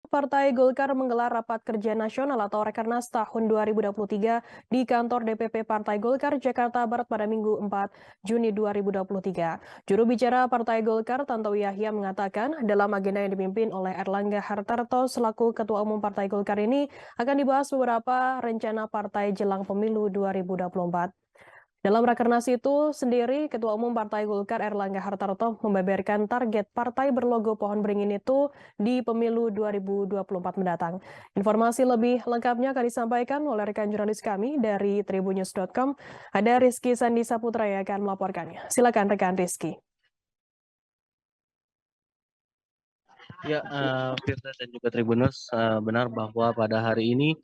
Partai Golkar menggelar rapat kerja nasional atau Rakernas tahun 2023 di kantor DPP Partai Golkar Jakarta Barat pada Minggu 4 Juni 2023. Juru bicara Partai Golkar Tantowi Yahya mengatakan dalam agenda yang dipimpin oleh Erlangga Hartarto selaku Ketua Umum Partai Golkar ini akan dibahas beberapa rencana partai jelang pemilu 2024. Dalam Rakernas itu sendiri, Ketua Umum Partai Golkar Erlangga Hartarto membeberkan target partai berlogo pohon beringin itu di pemilu 2024 mendatang. Informasi lebih lengkapnya akan disampaikan oleh rekan jurnalis kami dari tribunnews.com. Ada Rizky Sandi Saputra yang akan melaporkannya. Silakan rekan Rizky. Ya, Firda dan juga Tribunnews, benar bahwa pada hari ini,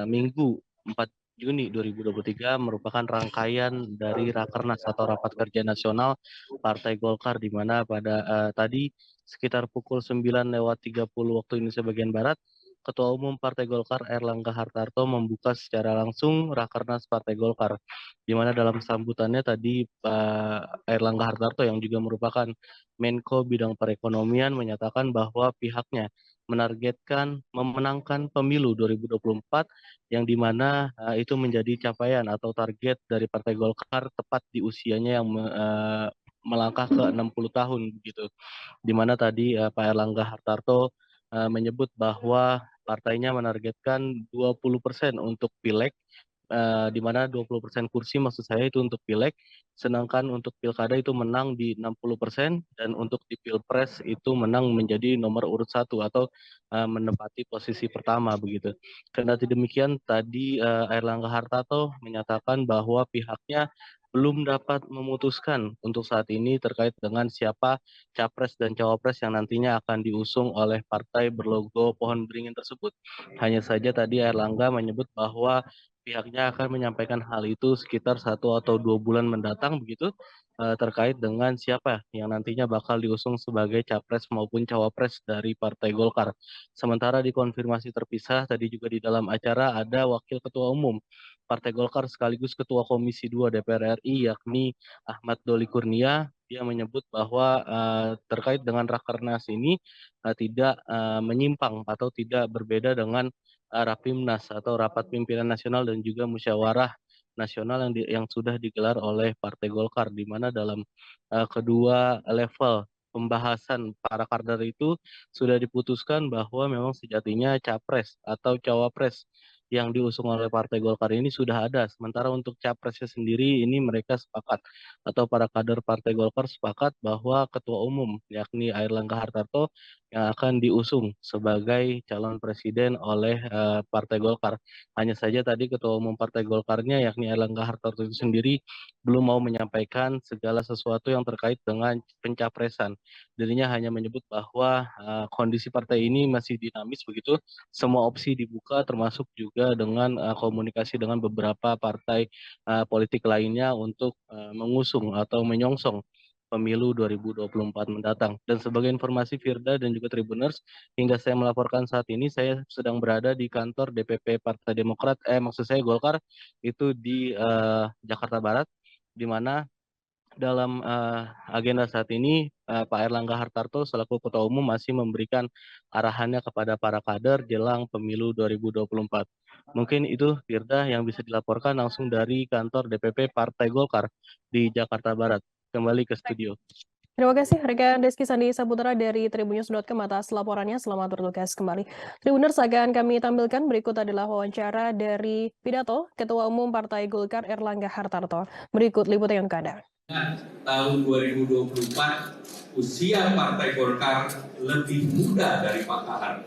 Minggu 4 Juni 2023 merupakan rangkaian dari Rakernas atau Rapat Kerja Nasional Partai Golkar, di mana pada tadi sekitar pukul 9:30 waktu Indonesia bagian Barat, Ketua Umum Partai Golkar Erlangga Hartarto membuka secara langsung Rakernas Partai Golkar, di mana dalam sambutannya tadi Pak Erlangga Hartarto yang juga merupakan Menko Bidang Perekonomian menyatakan bahwa pihaknya menargetkan memenangkan pemilu 2024 yang dimana itu menjadi capaian atau target dari Partai Golkar tepat di usianya yang melangkah ke 60 tahun begitu. Di mana tadi Pak Erlangga Hartarto menyebut bahwa partainya menargetkan 20% untuk pileg, di mana 20% kursi maksud saya itu untuk pileg, sedangkan untuk pilkada itu menang di 60% dan untuk di pilpres itu menang menjadi nomor urut 1 atau menempati posisi pertama begitu. Kendati demikian tadi Erlangga Hartarto menyatakan bahwa pihaknya belum dapat memutuskan untuk saat ini terkait dengan siapa capres dan cawapres yang nantinya akan diusung oleh partai berlogo pohon beringin tersebut. Hanya saja tadi Erlangga menyebut bahwa pihaknya akan menyampaikan hal itu sekitar 1 atau 2 bulan mendatang begitu, terkait dengan siapa yang nantinya bakal diusung sebagai capres maupun cawapres dari Partai Golkar. Sementara dikonfirmasi terpisah tadi juga di dalam acara ada Wakil Ketua Umum Partai Golkar sekaligus Ketua Komisi 2 DPR RI yakni Ahmad Doli Kurnia. Dia menyebut bahwa terkait dengan Rakernas ini tidak menyimpang atau tidak berbeda dengan Rapimnas atau Rapat Pimpinan Nasional dan juga Musyawarah Nasional yang sudah digelar oleh Partai Golkar, di mana dalam kedua level pembahasan para kader itu sudah diputuskan bahwa memang sejatinya capres atau cawapres yang diusung oleh Partai Golkar ini sudah ada. Sementara untuk capresnya sendiri ini mereka sepakat atau para kader Partai Golkar sepakat bahwa Ketua Umum yakni Erlangga Hartarto yang akan diusung sebagai calon presiden oleh Partai Golkar. Hanya saja tadi Ketua Umum Partai Golkarnya yakni Erlangga Hartarto itu sendiri belum mau menyampaikan segala sesuatu yang terkait dengan pencapresan. Dirinya hanya menyebut bahwa kondisi partai ini masih dinamis begitu, semua opsi dibuka termasuk juga dengan komunikasi dengan beberapa partai politik lainnya untuk mengusung atau menyongsong pemilu 2024 mendatang. Dan sebagai informasi Firda dan juga Tribuners, hingga saya melaporkan saat ini saya sedang berada di kantor DPP Partai Demokrat, maksud saya Golkar, itu di Jakarta Barat, di mana dalam agenda saat ini Pak Erlangga Hartarto selaku Ketua Umum masih memberikan arahannya kepada para kader jelang pemilu 2024. Mungkin itu Firda yang bisa dilaporkan langsung dari kantor DPP Partai Golkar di Jakarta Barat. Kembali ke studio. Terima kasih rekan Rizky Sandi Saputra dari tribunnews.com atas laporannya. Selamat bertugas kembali. Tribuners, akan kami tampilkan berikut adalah wawancara dari pidato Ketua Umum Partai Golkar Erlangga Hartarto. Berikut liputan yang ada. Tahun 2024 usia Partai Golkar lebih muda dari Pak Kahar.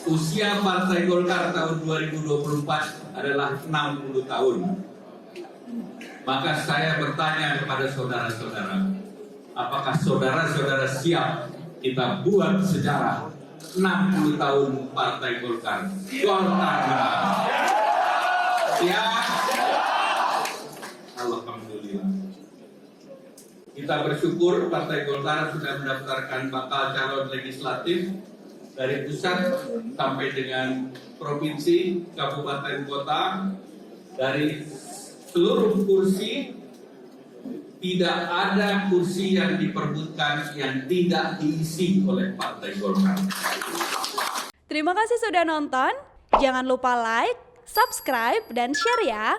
Usia Partai Golkar tahun 2024 adalah 60 tahun. Maka saya bertanya kepada saudara-saudara, apakah saudara-saudara siap kita buat sejarah 60 tahun Partai Golkar? Golkar. Siap? Alhamdulillah. Kita bersyukur Partai Golkar sudah mendaftarkan bakal calon legislatif dari pusat sampai dengan provinsi, kabupaten, kota, dari seluruh kursi 3 tidak ada kursi yang diperbutkan yang tidak diisi oleh Partai Golkar. Terima kasih sudah nonton. Jangan lupa like, subscribe, dan share ya.